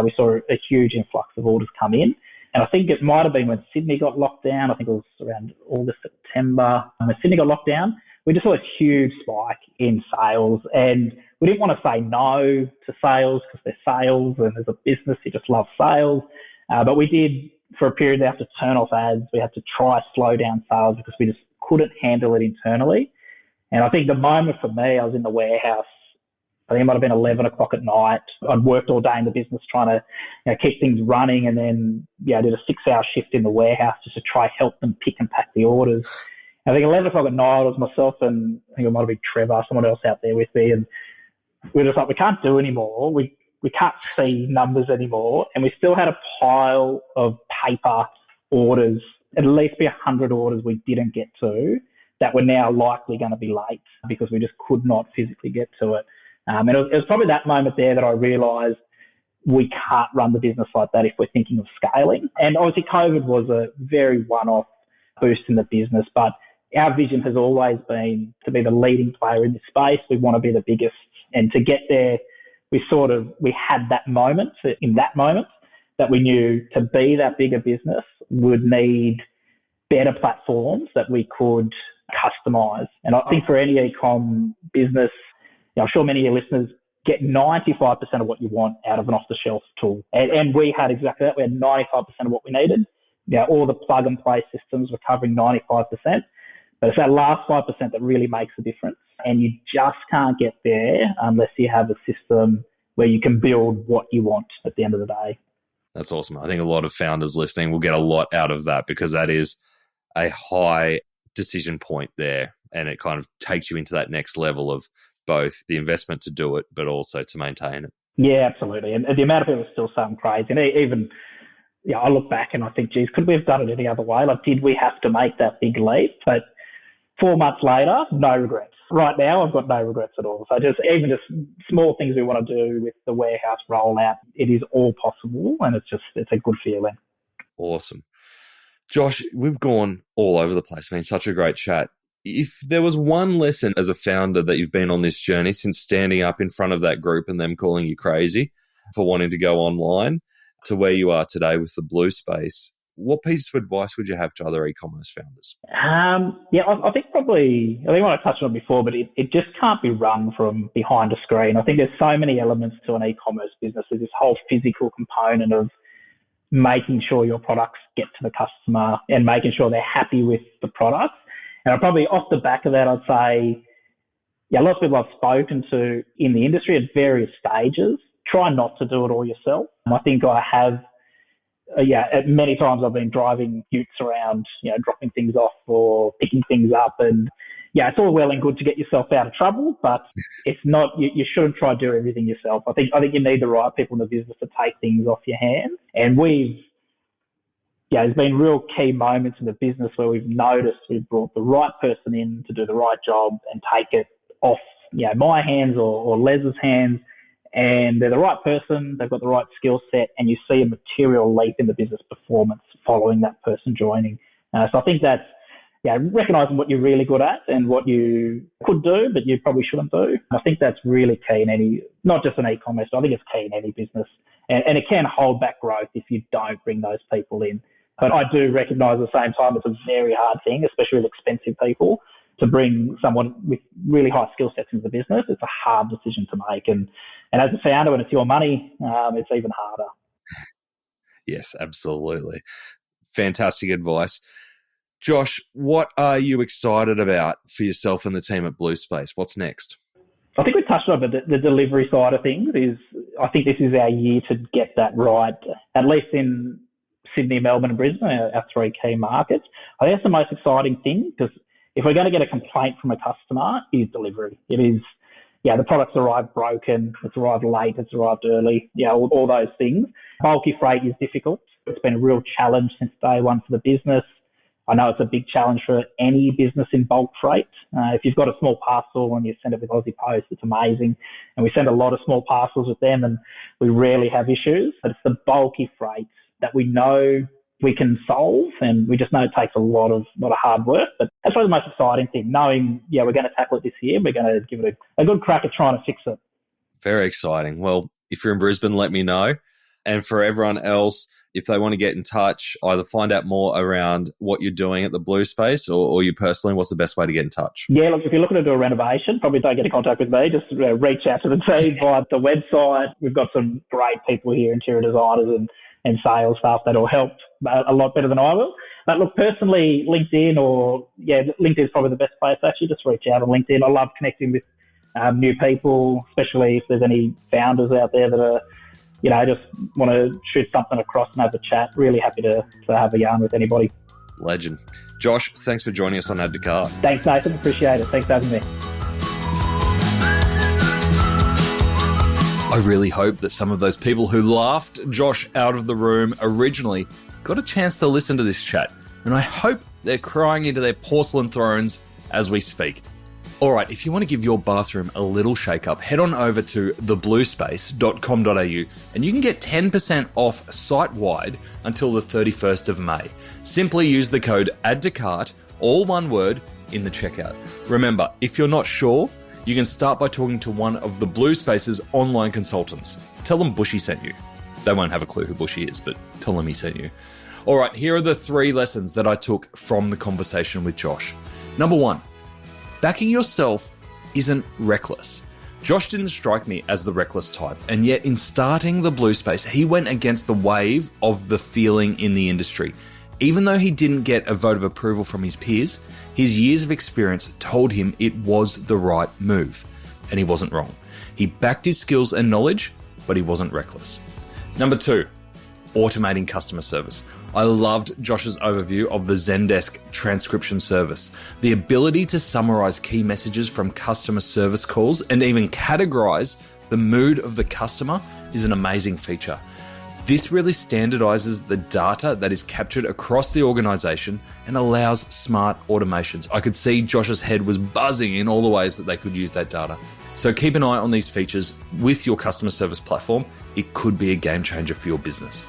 we saw a huge influx of orders come in. And I think it might have been when Sydney got locked down. I think it was around August, September. When Sydney got locked down, we just saw a huge spike in sales. And we didn't want to say no to sales because they're sales and as a business, you just love sales. But we did, for a period, they have to turn off ads. We had to try slow down sales because we just couldn't handle it internally. And I think the moment for me, I was in the warehouse. I think it might have been 11 o'clock at night. I'd worked all day in the business trying to keep things running. And then, I did a 6-hour shift in the warehouse just to try help them pick and pack the orders. I think 11 o'clock at night, it was myself and I think it might have been Trevor, someone else out there with me. And we were just like, we can't do anymore. We can't see numbers anymore. And we still had a pile of paper orders, at least be 100 orders we didn't get to that were now likely going to be late because we just could not physically get to it. And it was probably that moment there that I realised we can't run the business like that if we're thinking of scaling. And obviously COVID was a very one-off boost in the business, but our vision has always been to be the leading player in this space. We want to be the biggest. And to get there, we had that moment, in that moment, that we knew to be that bigger business would need better platforms that we could customize. And I think for any e-com business, I'm sure many of your listeners get 95% of what you want out of an off-the-shelf tool. And we had exactly that. We had 95% of what we needed. All the plug-and-play systems were covering 95%. But it's that last 5% that really makes a difference. And you just can't get there unless you have a system where you can build what you want at the end of the day. That's awesome. I think a lot of founders listening will get a lot out of that because that is a high decision point there. And it kind of takes you into that next level of both the investment to do it, but also to maintain it. Yeah, absolutely. And the amount of people are still saying crazy. And even, I look back and I think, geez, could we have done it any other way? Like, did we have to make that big leap? But 4 months later, no regrets. Right now, I've got no regrets at all. So even just small things we want to do with the warehouse rollout, it is all possible. And it's a good feeling. Awesome. Josh, we've gone all over the place. It's been such a great chat. If there was one lesson as a founder that you've been on this journey since standing up in front of that group and them calling you crazy for wanting to go online to where you are today with the Blue Space, what piece of advice would you have to other e-commerce founders? I think what I touched on before, but it just can't be run from behind a screen. I think there's so many elements to an e-commerce business. There's this whole physical component of making sure your products get to the customer and making sure they're happy with the products. And probably off the back of that, I'd say, lots of people I've spoken to in the industry at various stages, try not to do it all yourself. I think I have many times I've been driving utes around, dropping things off or picking things up. And it's all well and good to get yourself out of trouble, but it's not, you shouldn't try to do everything yourself. I think you need the right people in the business to take things off your hands. And there's been real key moments in the business where we've noticed we've brought the right person in to do the right job and take it off, my hands or Les's hands. And they're the right person, they've got the right skill set, and you see a material leap in the business performance following that person joining. So I think that's, recognising what you're really good at and what you could do, but you probably shouldn't do. I think that's really key in any, not just in e-commerce, I think it's key in any business. And it can hold back growth if you don't bring those people in. But I do recognise at the same time it's a very hard thing, especially with expensive people, to bring someone with really high skill sets into the business. It's a hard decision to make. And as a founder, when it's your money, it's even harder. Yes, absolutely. Fantastic advice. Josh, what are you excited about for yourself and the team at Blue Space? What's next? I think we touched on it, but the delivery side of things I think this is our year to get that right, at least in Sydney, Melbourne and Brisbane, our three key markets. I think that's the most exciting thing, because if we're going to get a complaint from a customer, it is delivery. It is, the product's arrived broken, it's arrived late, it's arrived early, all those things. Bulky freight is difficult. It's been a real challenge since day one for the business. I know it's a big challenge for any business in bulk freight. If you've got a small parcel and you send it with Aussie Post, it's amazing. And we send a lot of small parcels with them and we rarely have issues. But it's the bulky freight that we know we can solve, and we just know it takes a lot of hard work. But that's probably the most exciting thing, knowing, we're going to tackle it this year. We're going to give it a good crack at trying to fix it. Very exciting. Well, if you're in Brisbane, let me know. And for everyone else, if they want to get in touch, either find out more around what you're doing at the Blue Space or you personally, what's the best way to get in touch? Yeah, look, if you're looking to do a renovation, probably don't get in contact with me. Just reach out to the team via the website. We've got some great people here, interior designers and sales staff that'll help a lot better than I will. But look, personally, LinkedIn LinkedIn is probably the best place actually. Just reach out on LinkedIn. I love connecting with new people, especially if there's any founders out there that are, just want to shoot something across and have a chat. Really happy to have a yarn with anybody. Legend. Josh, thanks for joining us on Add to Cart. Thanks, Nathan. Appreciate it. Thanks for having me. I really hope that some of those people who laughed Josh out of the room originally got a chance to listen to this chat. And I hope they're crying into their porcelain thrones as we speak. All right, if you want to give your bathroom a little shake-up, head on over to thebluespace.com.au and you can get 10% off site-wide until the 31st of May. Simply use the code ADDTOCART, all one word, in the checkout. Remember, if you're not sure, you can start by talking to one of the Blue Space's online consultants. Tell them Bushy sent you. They won't have a clue who Bushy is, but tell them he sent you. All right, here are the 3 lessons that I took from the conversation with Josh. Number 1, backing yourself isn't reckless. Josh didn't strike me as the reckless type, and yet in starting the Blue Space, he went against the wave of the feeling in the industry. Even though he didn't get a vote of approval from his peers, his years of experience told him it was the right move, and he wasn't wrong. He backed his skills and knowledge, but he wasn't reckless. Number 2, automating customer service. I loved Josh's overview of the Zendesk transcription service. The ability to summarize key messages from customer service calls and even categorize the mood of the customer is an amazing feature. This really standardizes the data that is captured across the organization and allows smart automations. I could see Josh's head was buzzing in all the ways that they could use that data. So keep an eye on these features with your customer service platform. It could be a game changer for your business.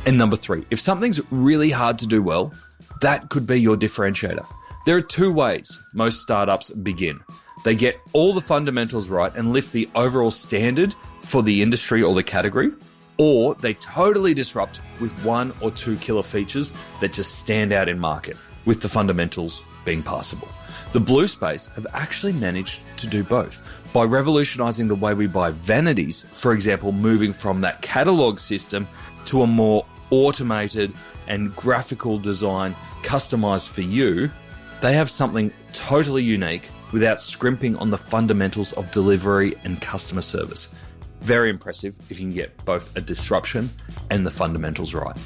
And number 3, if something's really hard to do well, that could be your differentiator. There are 2 ways most startups begin. They get all the fundamentals right and lift the overall standard for the industry or the category, or they totally disrupt with 1 or 2 killer features that just stand out in market, with the fundamentals being passable. The Blue Space have actually managed to do both by revolutionizing the way we buy vanities, for example, moving from that catalog system to a more automated and graphical design customized for you. They have something totally unique without scrimping on the fundamentals of delivery and customer service. Very impressive if you can get both a disruption and the fundamentals right.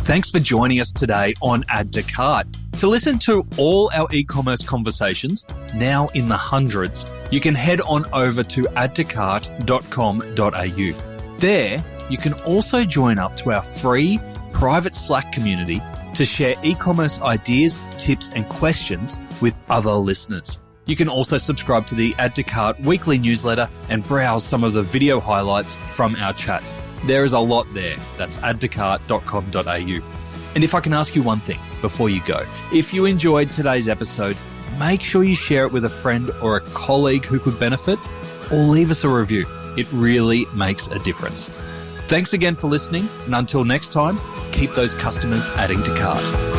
Thanks for joining us today on Add to Cart. To listen to all our e-commerce conversations, now in the hundreds, you can head on over to addtocart.com.au. There, you can also join up to our free private Slack community to share e-commerce ideas, tips, and questions with other listeners. You can also subscribe to the Add to Cart weekly newsletter and browse some of the video highlights from our chats. There is a lot there. That's addtocart.com.au. And if I can ask you one thing before you go, if you enjoyed today's episode, make sure you share it with a friend or a colleague who could benefit, or leave us a review. It really makes a difference. Thanks again for listening, and until next time, keep those customers adding to cart.